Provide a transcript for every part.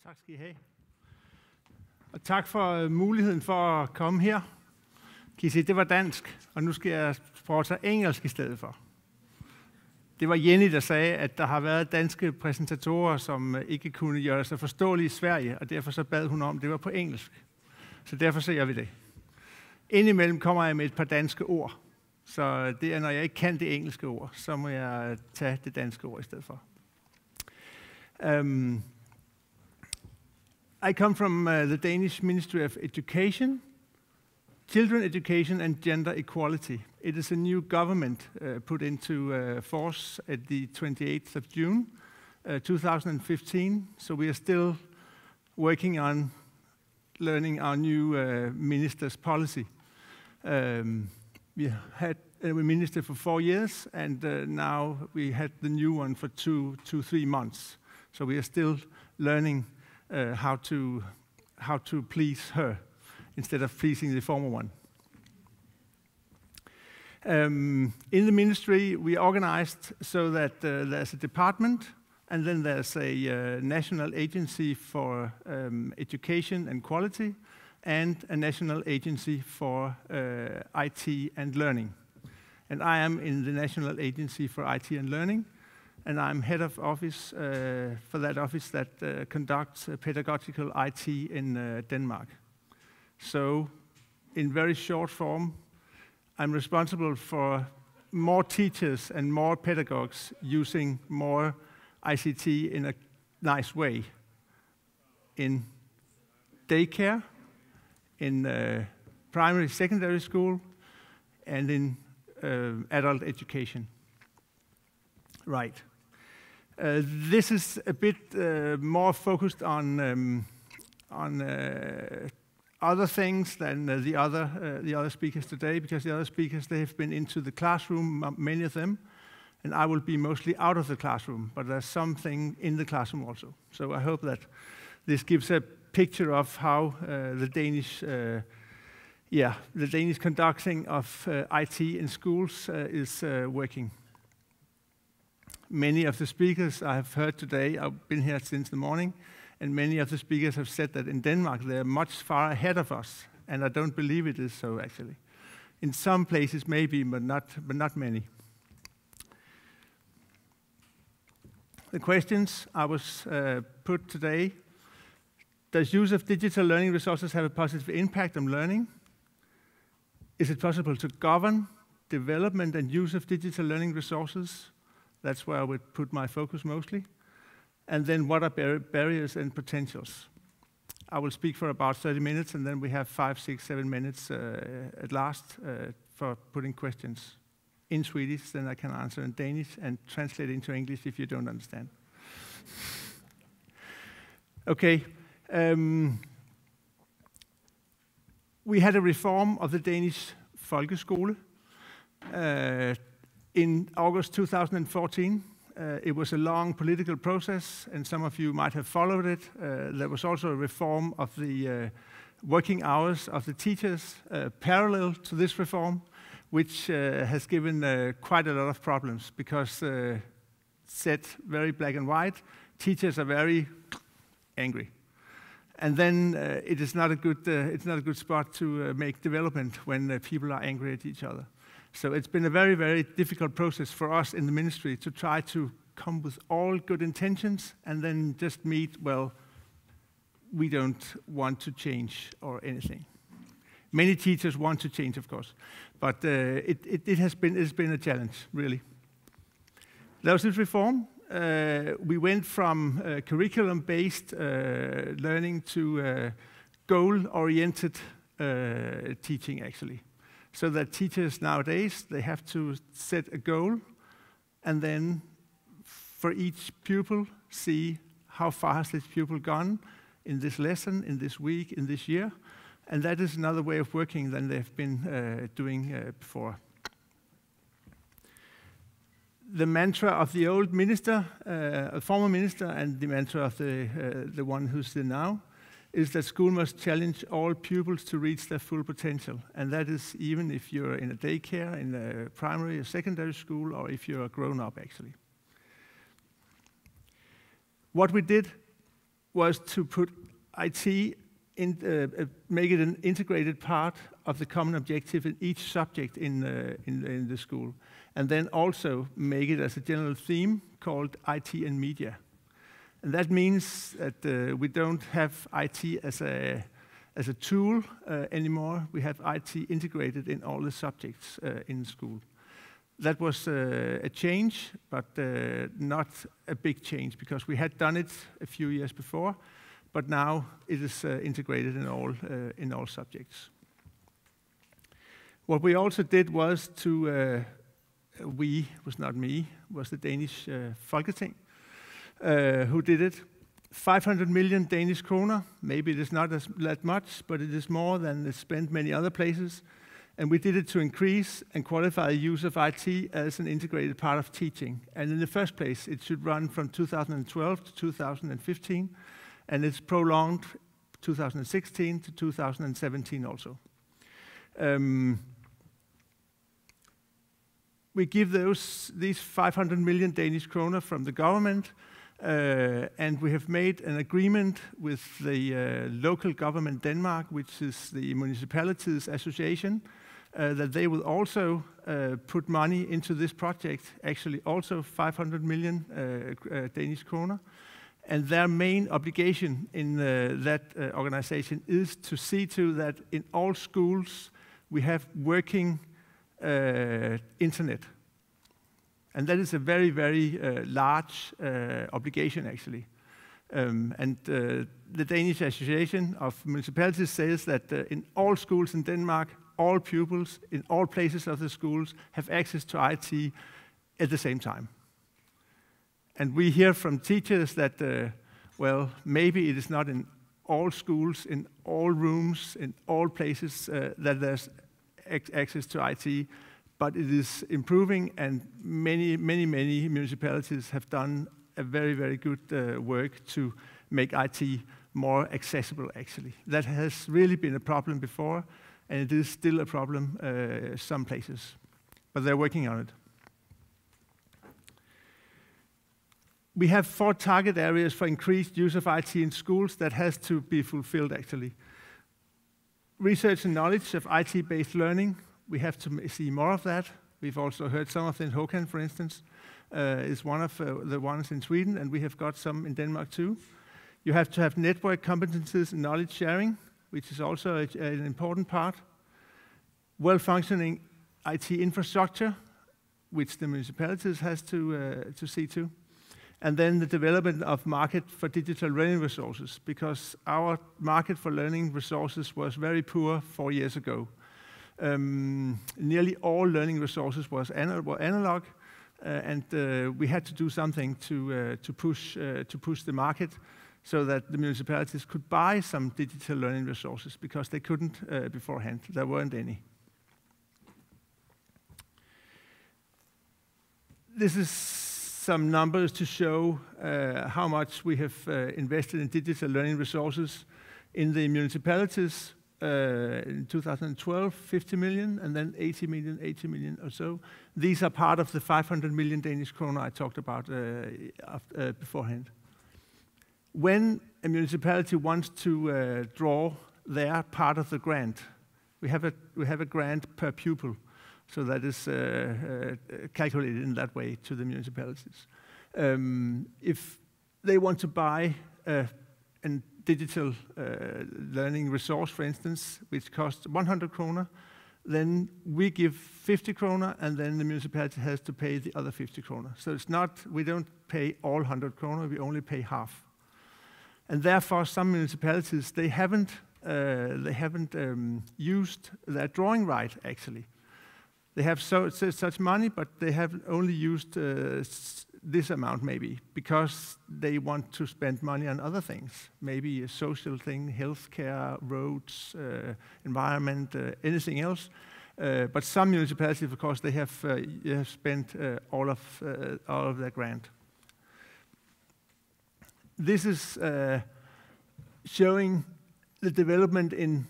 Tak skal I have. Og tak for muligheden for at komme her. Kan I se, det var dansk, og nu skal jeg prøve at tage engelsk i stedet for. Det var Jenny, der sagde, at der har været danske præsentatorer, som ikke kunne gøre sig forståelige i Sverige, og derfor så bad hun om, det var på engelsk. Så derfor ser vi det. Indimellem kommer jeg med et par danske ord. Så det er, når jeg ikke kan det engelske ord, så må jeg tage det danske ord i stedet for. I come from the Danish Ministry of Education, Children Education and Gender Equality. It is a new government put into force at the 28th of June 2015. So we are still working on learning our new minister's policy. We had a minister for 4 years, and now we had the new one for 3 months. So we are still learning how to please her instead of pleasing the former one. In the ministry, we organized so that there's a department, and then there's a national agency for education and quality, and a national agency for IT and learning. And I am in the National Agency for IT and Learning, and I'm head of office for that office that conducts pedagogical IT in Denmark. So, in very short form, I'm responsible for more teachers and more pedagogues using more ICT in a nice way. In daycare, in primary, secondary school, and in adult education. Right. This is a bit more focused on other things than the other speakers today, because the other speakers, they have been into the classroom, many of them, and I will be mostly out of the classroom, but there's something in the classroom also. So I hope that this gives a picture of how the Danish conducting of IT in schools is working. Many of the speakers I have heard today, I've been here since the morning, and many of the speakers have said that in Denmark they're much far ahead of us, and I don't believe it is so actually. In some places maybe, but not many. The questions I was put today: does use of digital learning resources have a positive impact on learning? Is it possible to govern development and use of digital learning resources? That's where I would put my focus mostly. And then what are barriers and potentials? I will speak for about 30 minutes, and then we have 5, 6, 7 minutes at last for putting questions in Swedish. Then I can answer in Danish and translate into English if you don't understand. Okay. We had a reform of the Danish folkeskole in August 2014. It was a long political process, and some of you might have followed it. There was also a reform of the working hours of the teachers parallel to this reform, which has given quite a lot of problems because, set very black and white, teachers are very angry. And then it is not a good spot to make development when people are angry at each other. So it's been a very, very difficult process for us in the ministry to try to come with all good intentions and then just meet, well, we don't want to change or anything. Many teachers want to change, of course, but it has been a challenge, really. There was this reform. We went from curriculum-based learning to goal-oriented teaching, actually. So that teachers nowadays, they have to set a goal and then for each pupil see how far has this pupil gone in this lesson, in this week, in this year. And that is another way of working than they've been doing before. The mantra of the old minister, a former minister, and the mantra of the one who's there now, is that school must challenge all pupils to reach their full potential. And that is even if you're in a daycare, in a primary or secondary school, or if you're a grown-up, actually. What we did was to put IT in, make it an integrated part of the common objective in each subject in the school, and then also make it as a general theme called IT and media. And that means that we don't have IT as a tool anymore. We have IT integrated in all the subjects in school. That was a change, but not a big change, because we had done it a few years before, but now it is integrated in all subjects. What we also did was to, we was not me, was the Danish Folketing who did it. 500 million Danish kroner, maybe it is not that much, but it is more than is spent many other places. And we did it to increase and qualify the use of IT as an integrated part of teaching. And in the first place, it should run from 2012 to 2015, and it's prolonged 2016 to 2017 also. We give these 500 million Danish kroner from the government, and we have made an agreement with the local government Denmark, which is the Municipalities Association, that they will also put money into this project, actually also 500 million Danish kroner. And their main obligation in that organization is to see to that in all schools we have working internet. And that is a very, very large obligation, actually. The Danish Association of Municipalities says that in all schools in Denmark, all pupils in all places of the schools have access to IT at the same time. And we hear from teachers that, well, maybe it is not in all schools, in all rooms, in all places that there's access to IT, but it is improving, and many municipalities have done a very, very good work to make IT more accessible, actually. That has really been a problem before, and it is still a problem some places, but they're working on it. We have 4 target areas for increased use of IT in schools that has to be fulfilled, actually. Research and knowledge of IT-based learning, we have to see more of that. We've also heard some of it in Håkan, for instance, is one of the ones in Sweden, and we have got some in Denmark too. You have to have network competencies and knowledge sharing, which is also an important part. Well-functioning IT infrastructure, which the municipalities has to see to. And then the development of market for digital learning resources, because our market for learning resources was very poor 4 years ago. Nearly all learning resources were analog, and we had to do something to push the market so that the municipalities could buy some digital learning resources, because they couldn't beforehand. There weren't any. This is some numbers to show how much we have invested in digital learning resources in the municipalities. In 2012, 50 million, and then 80 million or so. These are part of the 500 million Danish kroner I talked about beforehand. When a municipality wants to draw their part of the grant, we have a grant per pupil, so that is calculated in that way to the municipalities. If they want to buy a digital learning resource, for instance, which costs 100 kroner, then we give 50 kroner, and then the municipality has to pay the other 50 kroner. So it's not, we don't pay all 100 kroner, we only pay half. And therefore, some municipalities, they haven't used their drawing right, actually. They have such money, but they have only used this amount, maybe, because they want to spend money on other things, maybe a social thing, healthcare, roads, environment, anything else. But some municipalities, of course, they have spent all of their grant. This is showing the development in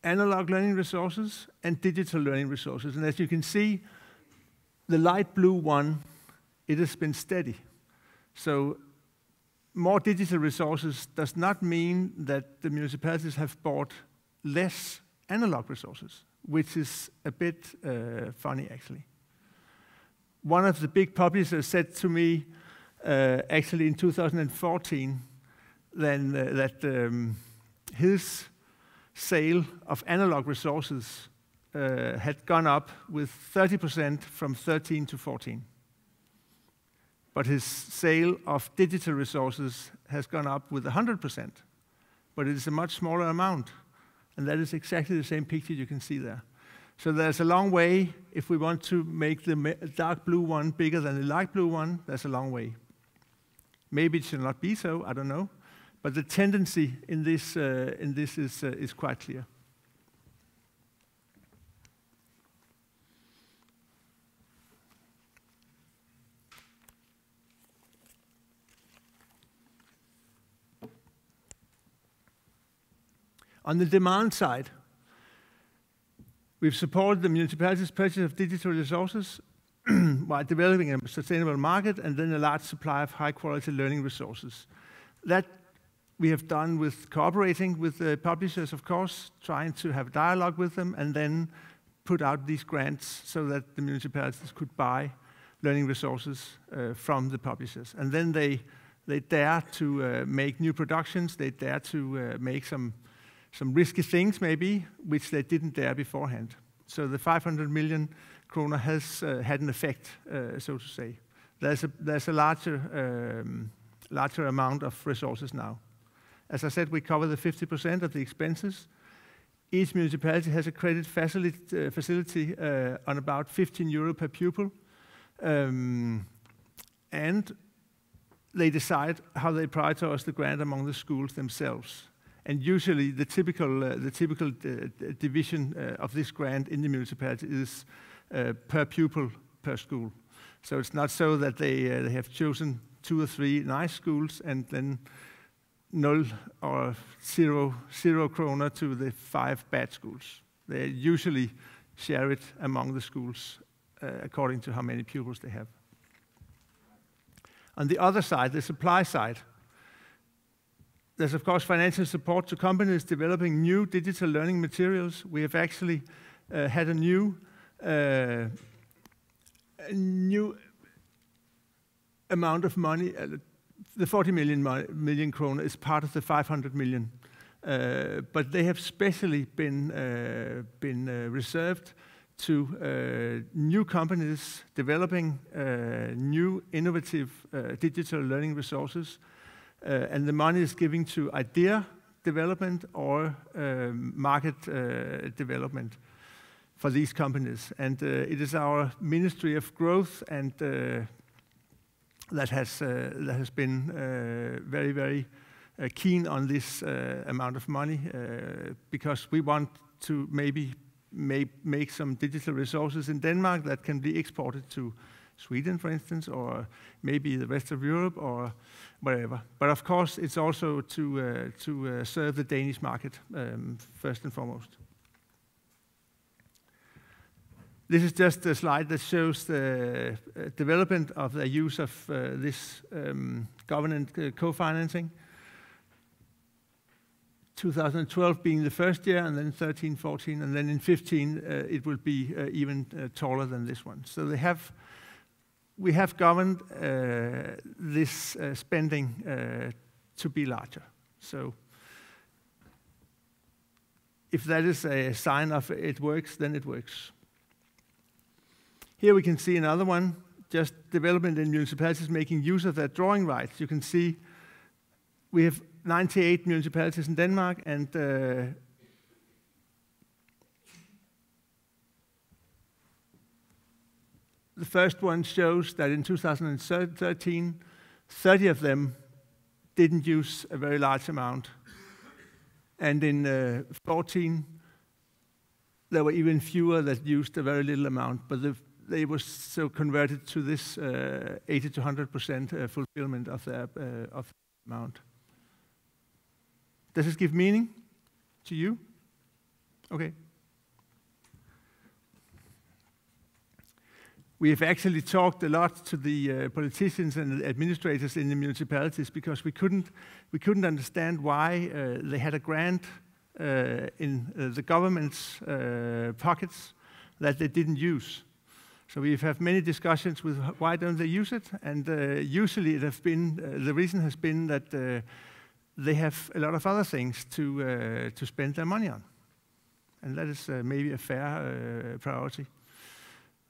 analog learning resources and digital learning resources. And as you can see, the light blue one, it has been steady. So more digital resources does not mean that the municipalities have bought less analog resources, which is a bit funny, actually. One of the big publishers said to me, actually in 2014, that his sale of analog resources had gone up with 30% from 13 to 14. But his sale of digital resources has gone up with 100%, but it is a much smaller amount. And that is exactly the same picture you can see there. So there's a long way. If we want to make the dark blue one bigger than the light blue one, there's a long way. Maybe it should not be so, I don't know. But the tendency in this is quite clear. On the demand side, we've supported the municipalities' purchase of digital resources while developing a sustainable market and then a large supply of high-quality learning resources. That we have done with cooperating with the publishers, of course, trying to have dialogue with them, and then put out these grants so that the municipalities could buy learning resources from the publishers. And then they dare to make new productions, they dare to make some risky things, maybe, which they didn't dare beforehand. So the 500 million kroner has had an effect, so to say. There's a larger amount of resources now. As I said, we cover the 50% of the expenses. Each municipality has a credit facility on about 15 euro per pupil. And they decide how they prioritize the grant among the schools themselves. And usually the typical division of this grant in the municipality is per pupil per school. So it's not so that they have chosen 2 or 3 nice schools and then 0 or 0 kroner to the 5 bad schools. They usually share it among the schools according to how many pupils they have. On the other side, the supply side, there's of course financial support to companies developing new digital learning materials. We have actually had a new amount of money. The 40 million kroner is part of the 500 million, but they have specially been reserved to new companies developing new innovative digital learning resources. And the money is given to idea development or market development for these companies. And it is our Ministry of Growth and that has been very, very keen on this amount of money because we want to maybe make some digital resources in Denmark that can be exported to Sweden, for instance, or maybe the rest of Europe or wherever. But of course, it's also to serve the Danish market first and foremost. This is just a slide that shows the development of the use of this government co-financing. 2012 being the first year, and then 13, 14, and then in 15 it will be even taller than this one. So we have governed this spending to be larger. So if that is a sign of it works, then it works. Here we can see another one, just development in municipalities making use of their drawing rights. You can see we have 98 municipalities in Denmark, and the first one shows that in 2013, 30 of them didn't use a very large amount. And in 14, there were even fewer that used a very little amount, but they were so converted to this 80 to 100% fulfillment of the amount. Does this give meaning to you? Okay. We have actually talked a lot to the politicians and administrators in the municipalities because we couldn't understand why they had a grant in the government's pockets that they didn't use. So we've had many discussions with why don't they use it, and usually it has been the reason has been that they have a lot of other things to spend their money on, and that is maybe a fair priority.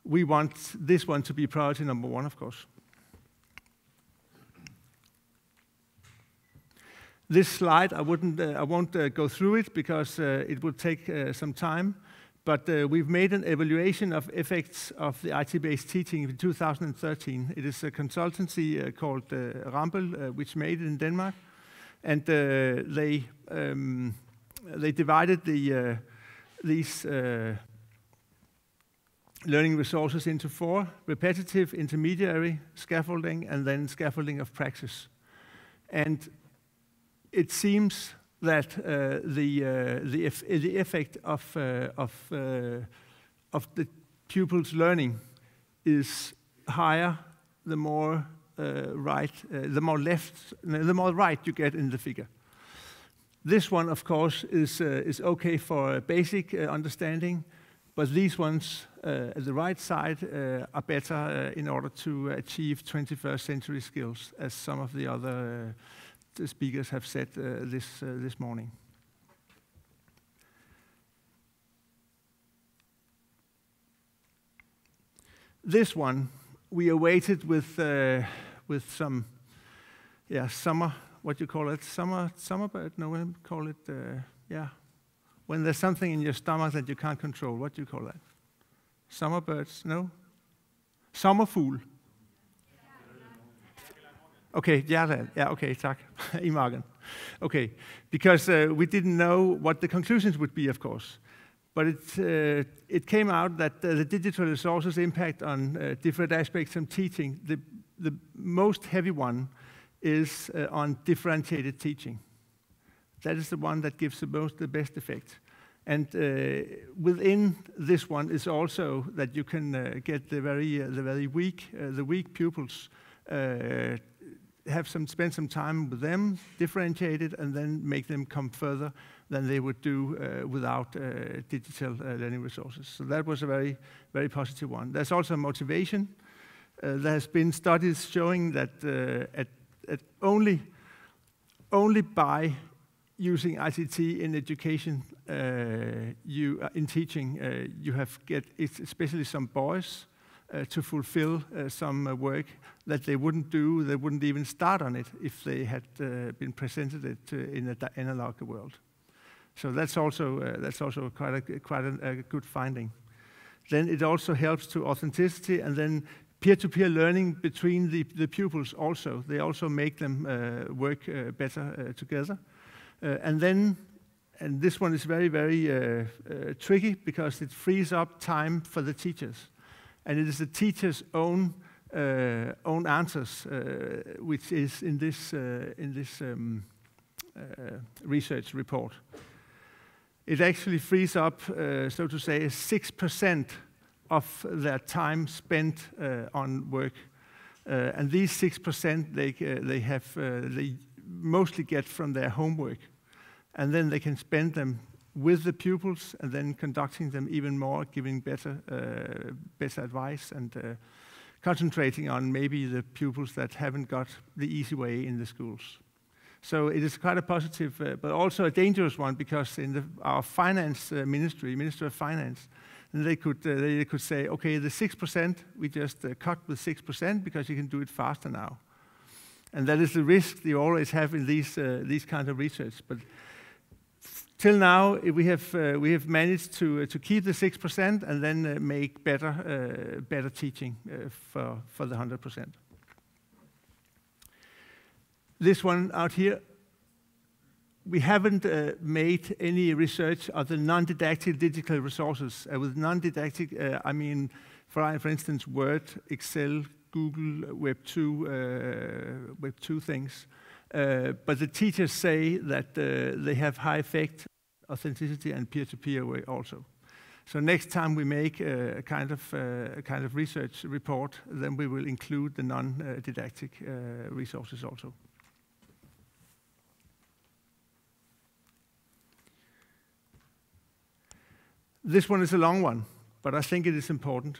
We want this one to be priority number one, of course. This slide, I won't go through it because it would take some time. But we've made an evaluation of effects of the IT-based teaching in 2013. It is a consultancy called Rambøll, which made it in Denmark, and they divided these learning resources into 4: repetitive, intermediary, scaffolding, and then scaffolding of praxis. And it seems that the effect of the pupils' learning is higher the more right you get in the figure. This one, of course, is okay for basic understanding, but these ones at the right side are better in order to achieve 21st century skills, as some of the other the speakers have said this morning. This one we awaited with some summer. What you call it? Summerbird? No, we call it when there's something in your stomach that you can't control. What do you call that? Summerbirds? No. Sommerfugl. Okay, yeah, okay, tak. I magen. Okay, because we didn't know what the conclusions would be, of course. But it came out that the digital resources impact on different aspects of teaching. The most heavy one is on differentiated teaching. That is the one that gives the best effect. And within this one is also that you can get the very weak pupils. Spend some time with them, differentiate it, and then make them come further than they would do without digital learning resources. So that was a very, very positive one. There's also motivation. There has been studies showing that only by using ICT in education, in teaching, you get especially some boys to fulfill some work that they wouldn't do. They wouldn't even start on it if they had been presented it in an analog world. So that's also quite a good finding. Then it also helps to authenticity, and then peer-to-peer learning between the pupils also. They also make them work better together. And this one is very, very tricky because it frees up time for the teachers. And it is the teacher's own answers, which is in this research report. It actually frees up, so to say, 6% of their time spent on work, and these 6% they mostly get from their homework, and then they can spend them with the pupils and then conducting them even more, giving better advice and concentrating on maybe the pupils that haven't got the easy way in the schools. So it is quite a positive, but also a dangerous one, because in our finance Ministry of Finance, and they could say, okay, the 6% we just cut with 6% because you can do it faster now, and that is the risk you always have in these kinds of research. But till now, we have managed to keep the 6% and then make better teaching for the 100%. This one out here, we haven't made any research of the non-didactic digital resources. With non-didactic, I mean, for instance, Word, Excel, Google, Web 2 things. But the teachers say that they have high effect, authenticity, and peer-to-peer way also. So next time we make a kind of research report, then we will include the non-didactic resources also. This one is a long one, but I think it is important.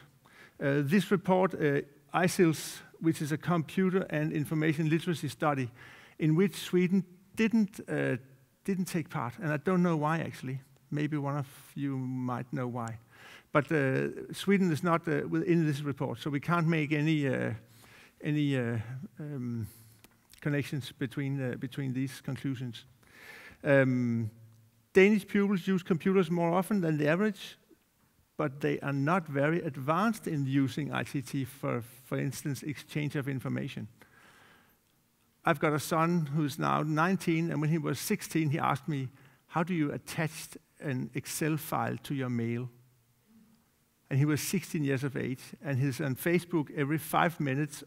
This report, ICILS, which is a computer and information literacy study, in which Sweden didn't take part, and I don't know why actually. Maybe one of you might know why. But Sweden is not within this report, so we can't make any connections between these conclusions. Danish pupils use computers more often than the average, but they are not very advanced in using ICT for instance, exchange of information. I've got a son who's now 19, and when he was 16, he asked me, how do you attach an Excel file to your mail? And he was 16 years of age, and he's on Facebook every 5 minutes,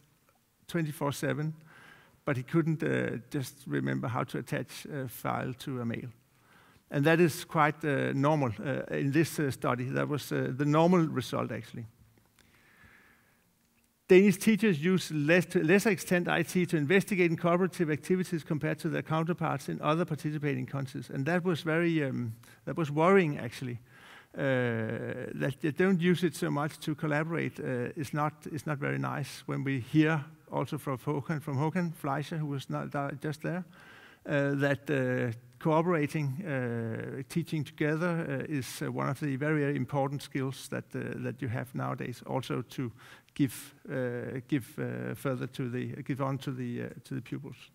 24/7, but he couldn't just remember how to attach a file to a mail. And that is quite normal in this study. That was the normal result, actually. Danish teachers use to a lesser extent IT to investigate in cooperative activities compared to their counterparts in other participating countries. And that was that was worrying, actually. That they don't use it so much to collaborate is not very nice. When we hear also from Håkan Fleischer, who was not just there, that cooperating, teaching together is one of the very, very important skills that you have nowadays. Also to give on to the pupils.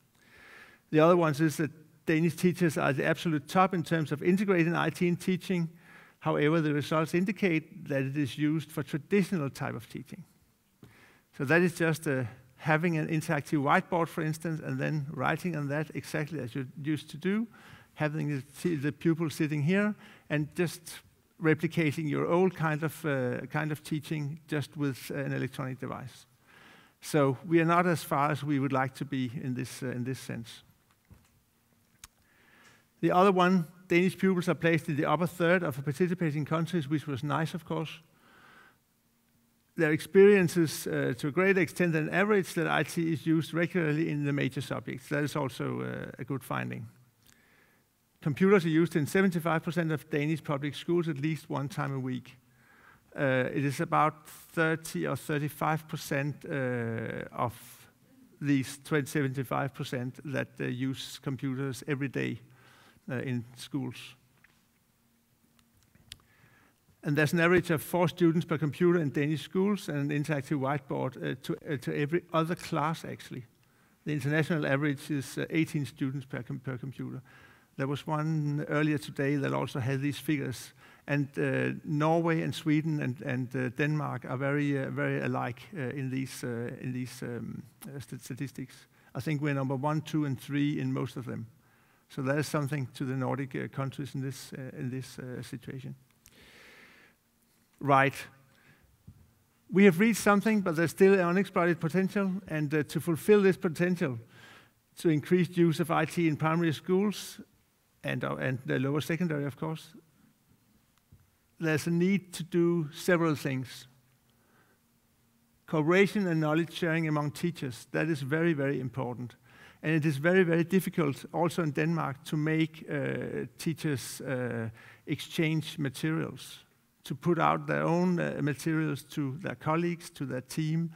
The other ones is that Danish teachers are the absolute top in terms of integrating IT in teaching. However, the results indicate that it is used for traditional type of teaching. So that is just having an interactive whiteboard, for instance, and then writing on that exactly as you used to do, having the pupil sitting here, and just replicating your old kind of teaching just with an electronic device. So we are not as far as we would like to be in this sense. The other one, Danish pupils are placed in the upper third of participating countries, which was nice, of course. Their experiences, to a greater extent than average, that IT is used regularly in the major subjects. That is also a good finding. Computers are used in 75% of Danish public schools at least one time a week. It is about 30 or 35% of these 75% that use computers every day in schools. And there's an average of 4 students per computer in Danish schools and an interactive whiteboard to every other class, actually. The international average is 18 students per computer. There was one earlier today that also had these figures. And Norway and Sweden and Denmark are very alike in these statistics. I think we're number 1, 2, and 3 in most of them. So that is something to the Nordic countries in this situation. Right. We have reached something, but there's still unexploited potential. And to fulfill this potential, to increase use of IT in primary schools and the lower secondary, of course, there's a need to do several things. Cooperation and knowledge sharing among teachers, that is very, very important. And it is very, very difficult also in Denmark to make teachers exchange materials, to put out their own materials to their colleagues, to their team.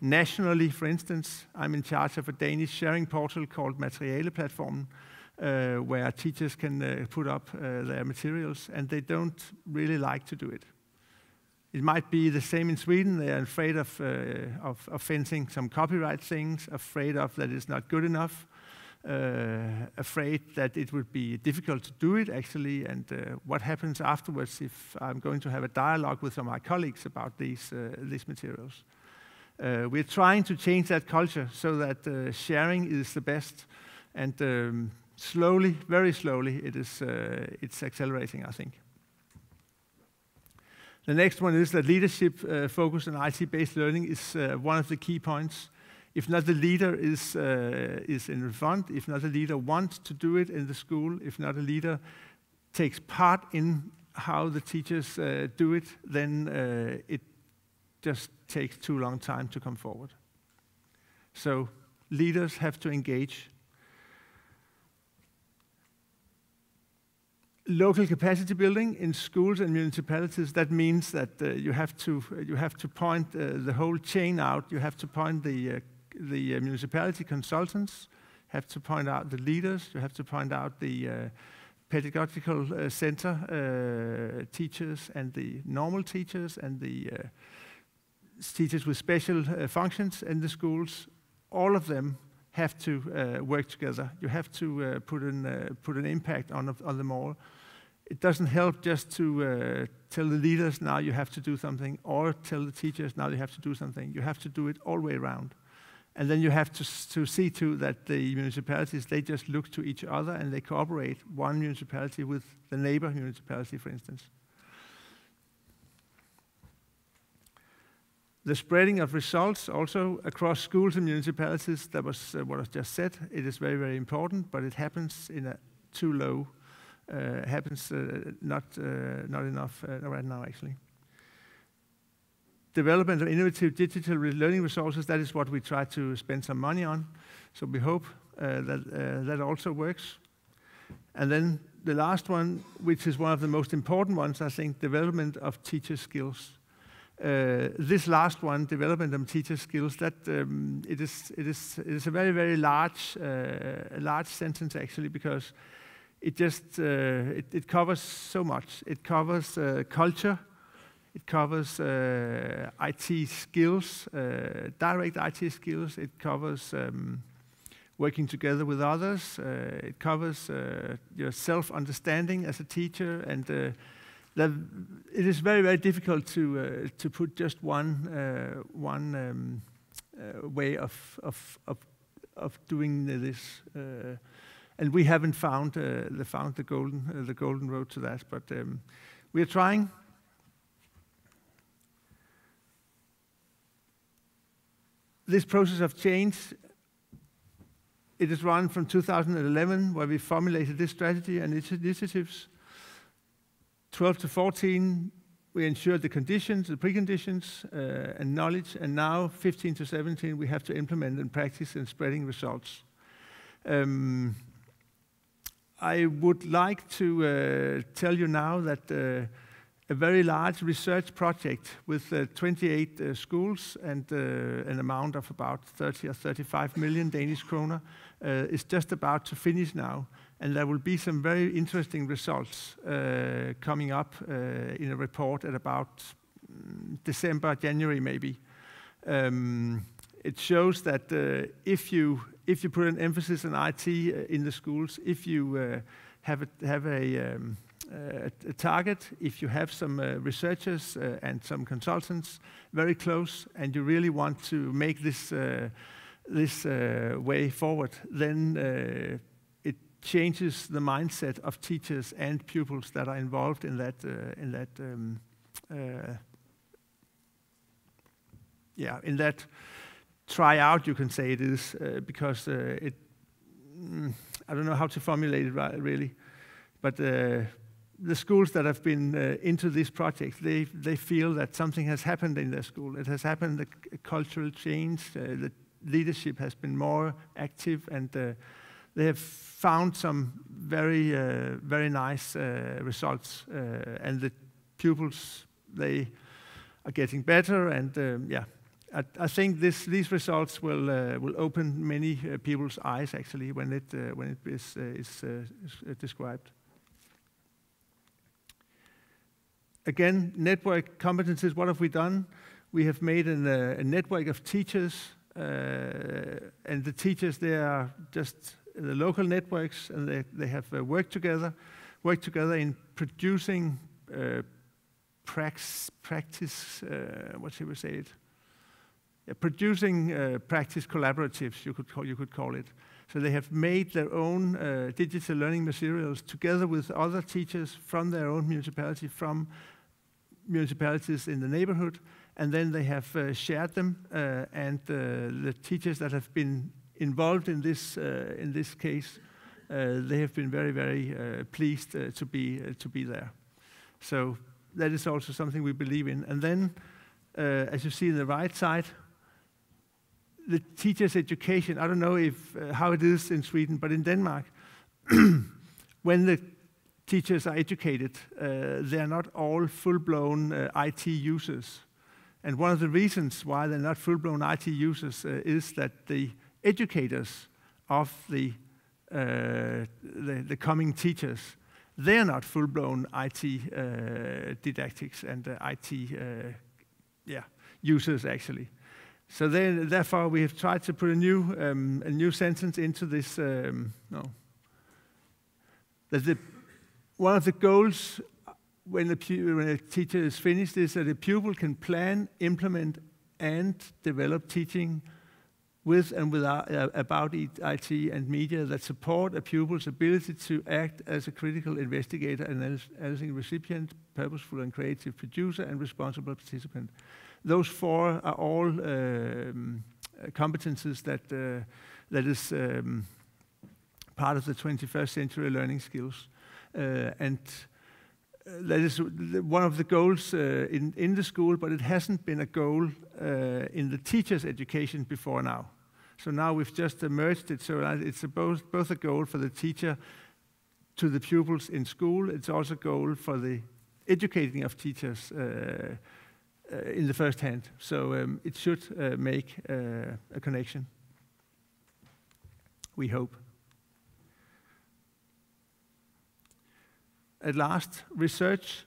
Nationally, for instance, I'm in charge of a Danish sharing portal called Materialeplatformen, where teachers can put up their materials, and they don't really like to do it. It might be the same in Sweden. They are afraid of offending some copyright things, afraid of that it's not good enough, afraid that it would be difficult to do it, actually, and what happens afterwards if I'm going to have a dialogue with some of my colleagues about these materials. We're trying to change that culture so that sharing is the best, and slowly, very slowly, it's accelerating, I think. The next one is that leadership focus on IT-based learning is one of the key points. If not the leader is in the front, if not the leader wants to do it in the school, if not a leader takes part in how the teachers do it, then it just takes too long time to come forward. So leaders have to engage. Local capacity building in schools and municipalities, that means that you have to point the whole chain out. You have to point the municipality consultants, have to point out the leaders, you have to point out the pedagogical center teachers and the normal teachers and the teachers with special functions in the schools. All of them have to work together. You have to put an impact on them all. It doesn't help just to tell the leaders, now you have to do something, or tell the teachers, now you have to do something. You have to do it all the way around. And then you have to see to that the municipalities, they just look to each other and they cooperate, one municipality with the neighbor municipality, for instance. The spreading of results also across schools and municipalities, that was what I just said. It is very, very important, but it happens in a too low, not enough right now, actually. Development of innovative digital learning resources, that is what we try to spend some money on. So we hope that also works. And then the last one, which is one of the most important ones, I think, development of teacher skills. This last one, development of teacher skills, that it is a very, very large sentence actually, because it just it covers so much. It covers culture. It covers IT skills, direct IT skills. It covers working together with others. It covers your self-understanding as a teacher, and that it is very, very difficult to put just one way of doing this. And we haven't found the golden road to that, but we are trying. This process of change, it is run from 2011, where we formulated this strategy and its initiatives. 12 to 14, we ensured the conditions, the preconditions, and knowledge, and now 15 to 17, we have to implement and practice and spreading results. I would like to tell you now that a very large research project with 28 schools and an amount of about 30 or 35 million Danish kroner is just about to finish now. And there will be some very interesting results coming up in a report at about December, January maybe. It shows that if you put an emphasis on IT in the schools, if you have a target, if you have some researchers and some consultants very close, and you really want to make this way forward, then it changes the mindset of teachers and pupils that are involved in that tryout, you can say it is, because I don't know how to formulate it really, but the schools that have been into this project, they feel that something has happened in their school. It has happened, a cultural change. The leadership has been more active, and they have found some very, very nice results. And the pupils, they are getting better, and I think these results will open many people's eyes actually when it is described. Again, network competencies, what have we done? We have made a network of teachers, and the teachers, they are just the local networks, and they have worked together in producing practice, what should we say it? Producing practice collaboratives, you could call it. So they have made their own digital learning materials together with other teachers from their own municipality, from municipalities in the neighborhood, and then they have shared them, and the teachers that have been involved in this case, they have been very, very pleased to be there. So that is also something we believe in. And then, as you see on the right side, the teacher's education. I don't know if how it is in Sweden, but in Denmark, when the teachers are educated, they are not all full-blown IT users. And one of the reasons why they're not full-blown IT users is that the educators of the coming teachers, they're not full-blown IT didactics and IT users actually. So therefore we have tried to put a new sentence into this. That one of the goals when a teacher is finished is that a pupil can plan, implement, and develop teaching with and about IT and media that support a pupil's ability to act as a critical investigator, analyzing recipient, purposeful and creative producer, and responsible participant. Those four are all competences that is part of the 21st century learning skills. And that is one of the goals in the school, but it hasn't been a goal in the teacher's education before now. So now we've just merged it, so it's both a goal for the teacher to the pupils in school. It's also a goal for the educating of teachers in the first hand. So it should make a connection, we hope. At last, research.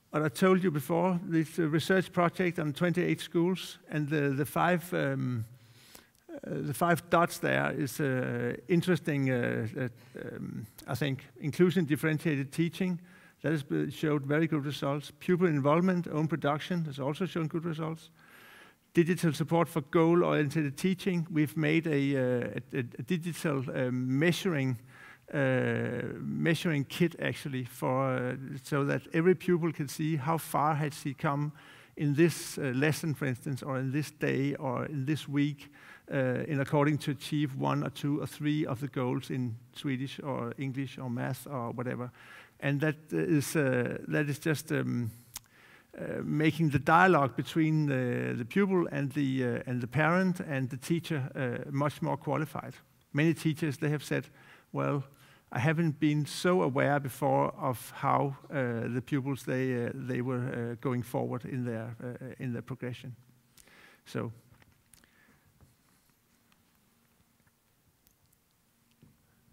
What I told you before, this research project on 28 schools, and the five dots there is interesting, I think. Inclusion, differentiated teaching, that has showed very good results. Pupil involvement, own production, has also shown good results. Digital support for goal-oriented teaching. We've made a digital measuring kit actually so that every pupil can see how far has he come in this lesson, for instance, or in this day, or in this week, in according to achieve 1 or 2 or 3 of the goals in Swedish or English or math or whatever. And that is just making the dialogue between the pupil and the parent and the teacher much more qualified. Many teachers, they have said, well, I haven't been so aware before of how the pupils they were going forward in their progression. So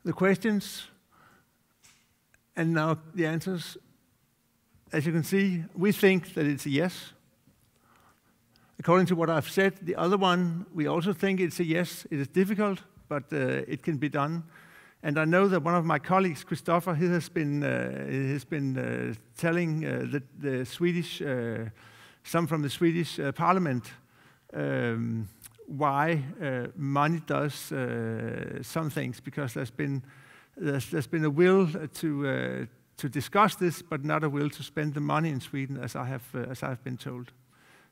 the questions and now the answers. As you can see, we think that it's a yes. According to what I've said, the other one, we also think it's a yes. It is difficult, but it can be done. And I know that one of my colleagues, Christopher, he has been telling the Swedish, some from the Swedish Parliament, why money does some things, because there's been a will to discuss this, but not a will to spend the money in Sweden, as I've been told.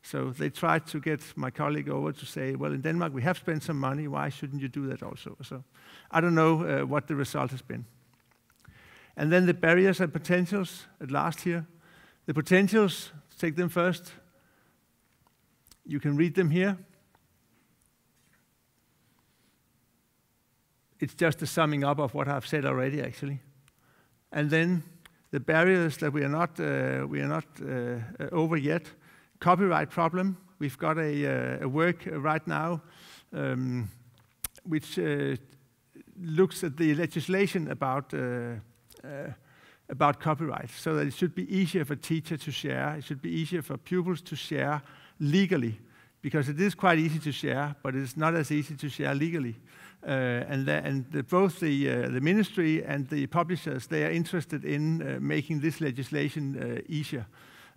So they tried to get my colleague over to say, well, in Denmark we have spent some money, why shouldn't you do that also? So I don't know what the result has been. And then the barriers and potentials at last here. The potentials, take them first. You can read them here. It's just a summing up of what I've said already, actually. And then the barriers that we are not over yet. Copyright problem. We've got a work right now which looks at the legislation about copyright, so that it should be easier for teachers to share. It should be easier for pupils to share legally, because it is quite easy to share, but it's not as easy to share legally. Both the ministry and the publishers, they are interested in making this legislation easier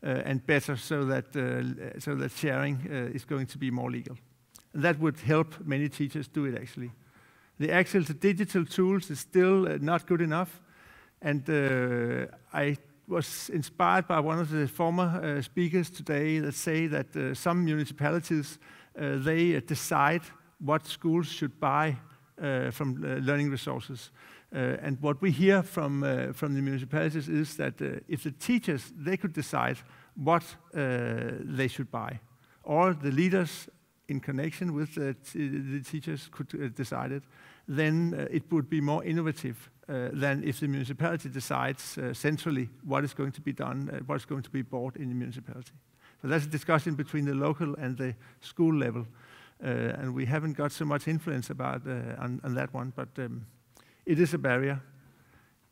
and better, so that sharing is going to be more legal. And that would help many teachers do it, actually. The access to digital tools is still not good enough, and I was inspired by one of the former speakers today that say that some municipalities, they decide what schools should buy from learning resources. And what we hear from the municipalities is that if the teachers, they could decide what they should buy, or the leaders in connection with the teachers could decide it, then it would be more innovative than if the municipality decides centrally what is going to be done, what is going to be bought in the municipality. So that's a discussion between the local and the school level, and we haven't got so much influence about on that one, but it is a barrier.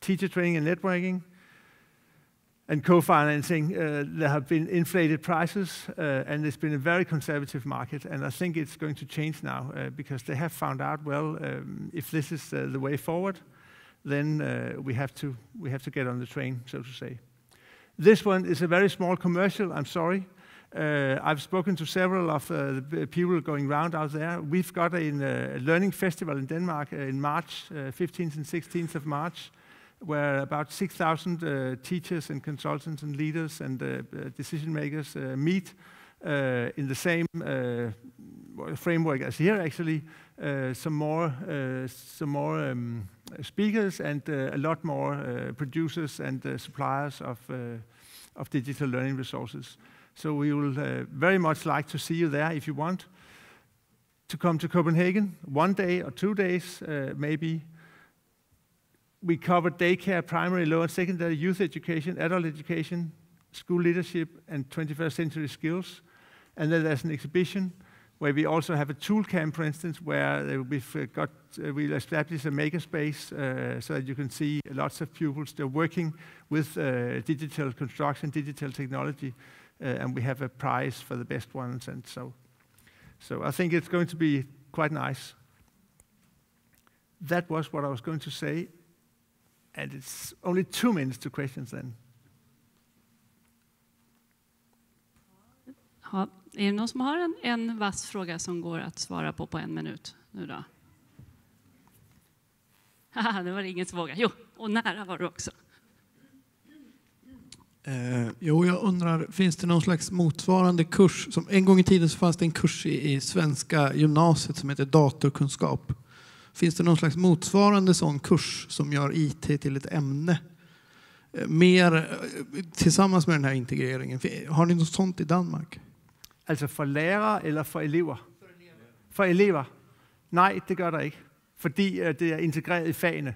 Teacher training and networking and co-financing, there have been inflated prices, and it's been a very conservative market, and I think it's going to change now because they have found out, well, if this is the way forward, then we have to get on the train, so to say. This one is a very small commercial, I'm sorry. I've spoken to several of the people going around out there. We've got a learning festival in Denmark in March, 15th and 16th of March, where about 6,000 teachers and consultants and leaders and decision makers meet in the same framework as here, actually. Some more speakers and a lot more producers and suppliers of digital learning resources. So we will very much like to see you there if you want to come to Copenhagen 1 day or 2 days, maybe. We cover daycare, primary, lower and secondary, youth education, adult education, school leadership, and 21st century skills. And then there's an exhibition where we also have a tool camp, for instance, where we'll establish a makerspace so that you can see lots of pupils. They're working with digital construction, digital technology, and we have a prize for the best ones. And so I think it's going to be quite nice. That was what I was going to say. And it's only 2 minutes to questions then. Ja, är det någon som har en vass fråga som går att svara på 1 minut nu då? Haha, det var ingen som vågade. Jo, och nära var du också. Jo, jag undrar, finns det någon slags motsvarande kurs? Som en gång i tiden så fanns det en kurs i svenska gymnasiet som heter datorkunskap. Finns det någon slags motsvarande sån kurs som gör IT till ett ämne? Mer tillsammans med den här integreringen. Har ni något sånt i Danmark? Altså for lærere eller for elever? For elever. Nej, det gør der ikke. Fordi det er integreret i fagene.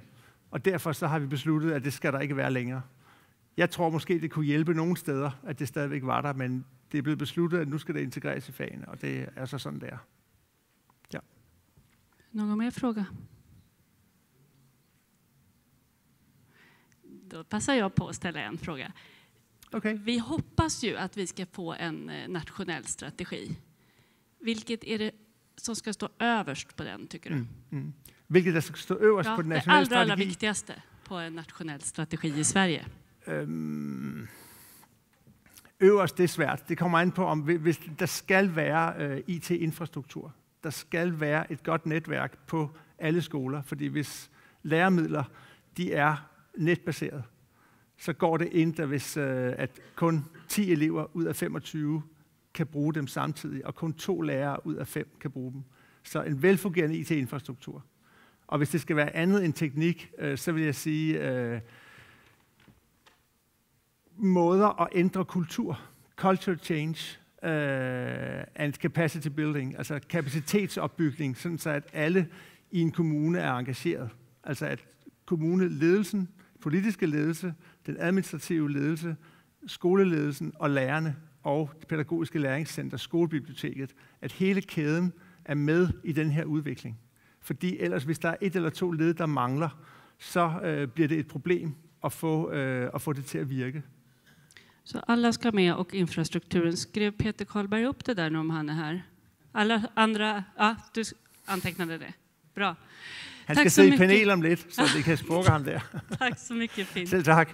Og derfor så har vi besluttet, at det skal der ikke være længere. Jeg tror måske, det kunne hjælpe nogle steder, at det stadigvæk var der, men det er blevet besluttet, at nu skal det integreres i fagene, og det er så sådan, det er. Ja. Någon mer fråga? Då passar jag på att ställa en fråga. Okay. Vi hoppas ju att vi ska få en nationell strategi. Vilket är det som ska stå överst på den, tycker du? Vilket der skal stå øverst på den nationale strategi? Det allra viktigaste på en nationell strategi i Sverige. Øverst, det er svært. Det kommer an på, om hvis der skal være IT-infrastruktur. Der skal være et godt netværk på alle skoler, fordi hvis læremidler de er netbaseret, så går det ind, hvis at kun 10 elever ud af 25 kan bruge dem samtidig, og kun 2 lærere ud af 5 kan bruge dem. Så en velfungerende IT-infrastruktur. Og hvis det skal være andet end teknik, så vil jeg sige måder at ændre kultur, culture change and capacity building, altså kapacitetsopbygning, sådan så at alle i en kommune er engageret. Altså at kommuneledelsen, politiske ledelse, den administrative ledelse, skoleledelsen og lærerne og det pædagogiske læringscenter, skolebiblioteket, at hele kæden er med i den her udvikling. Fordi ellers, hvis der er 1 eller 2 led, der mangler, så bliver det et problem at få det til at virke. Så alla ska med och infrastrukturen. Skrev Peter Karlberg upp det där om han är här? Alla andra, ja, du antecknade det. Bra. Han skal sidde i panel om lidt, så det kan spørge ham der. Tack så mycket, Finn. Selv tak.